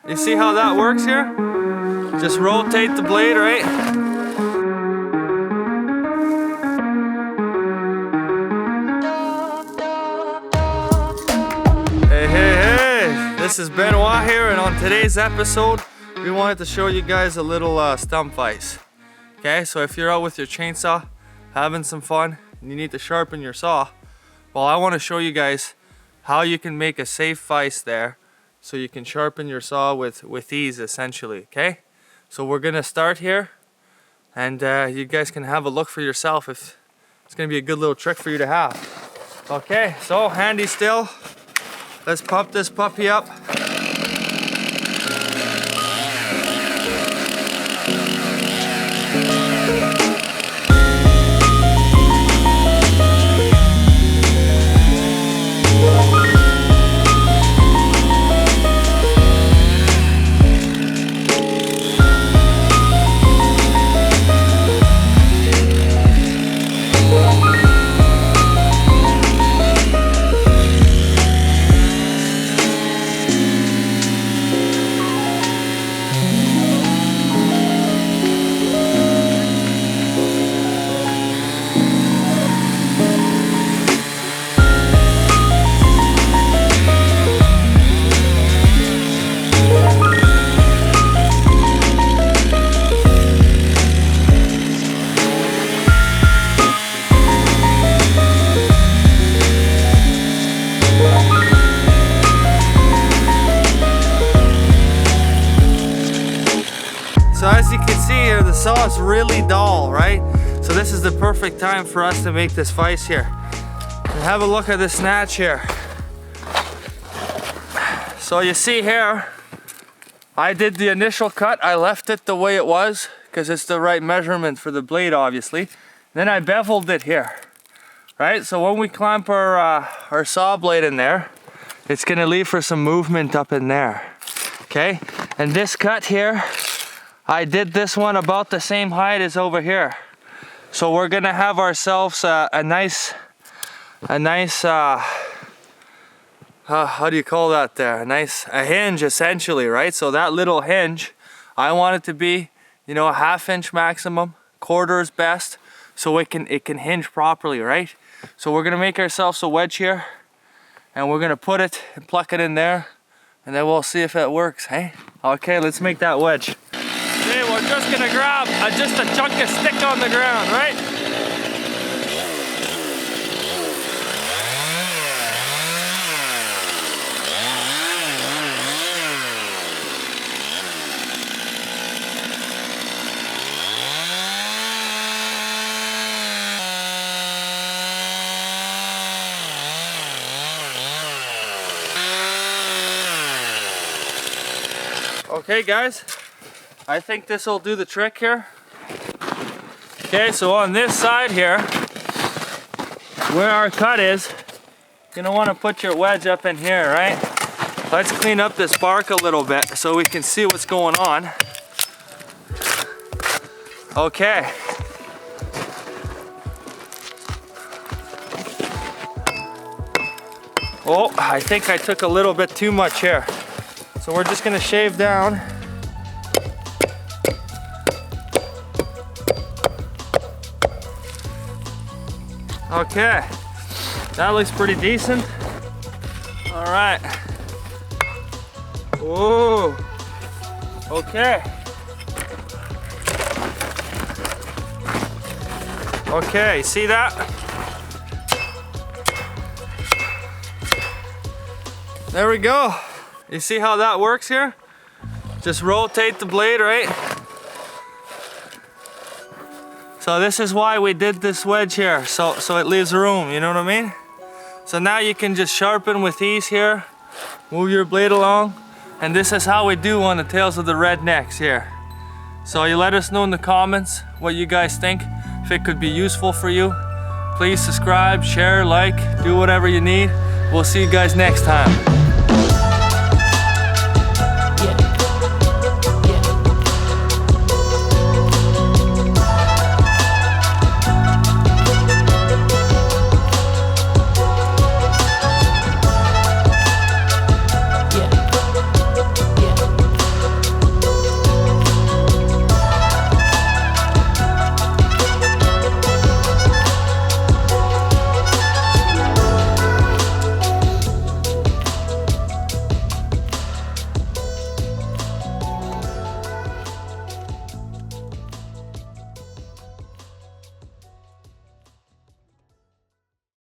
You see how that works here? Just rotate the blade, right? Hey, this is Benoit here, and on today's episode, we wanted to show you guys a little stump vise. Okay, so if you're out with your chainsaw, having some fun, and you need to sharpen your saw, well, I want to show you guys how you can make a safe vise there so you can sharpen your saw with ease, essentially, okay? So we're gonna start here, and you guys can have a look for yourself if it's gonna be a good little trick for you to have. Okay, so handy still. Let's pump this puppy up. So as you can see here, the saw is really dull, right? So this is the perfect time for us to make this vise here. And have a look at the snatch here. So you see here, I did the initial cut. I left it the way it was because it's the right measurement for the blade, obviously. Then I beveled it here, right? So when we clamp our saw blade in there, it's gonna leave for some movement up in there, okay? And this cut here, I did this one about the same height as over here. So we're gonna have ourselves a nice, how do you call that there? A hinge essentially, right? So that little hinge, I want it to be, you know, a 1/2 inch maximum, 1/4 is best, so it can hinge properly, right? So we're gonna make ourselves a wedge here, and we're gonna put it and pluck it in there, and then we'll see if it works, hey? Okay, let's make that wedge. Okay, we're just gonna grab just a chunk of stick on the ground, right? Okay, guys. I think this will do the trick here. Okay, so on this side here, where our cut is, you're gonna want to put your wedge up in here, right? Let's clean up this bark a little bit so we can see what's going on. Okay. Oh, I think I took a little bit too much here. So we're just gonna shave down. Okay, that looks pretty decent. All right. Whoa. Okay. Okay, see that? There we go. You see how that works here? Just rotate the blade, right? So this is why we did this wedge here, so it leaves room, you know what I mean? So now you can just sharpen with ease here, move your blade along, and this is how we do on the tails of the rednecks here. So you let us know in the comments what you guys think, if it could be useful for you. Please subscribe, share, like, do whatever you need. We'll see you guys next time.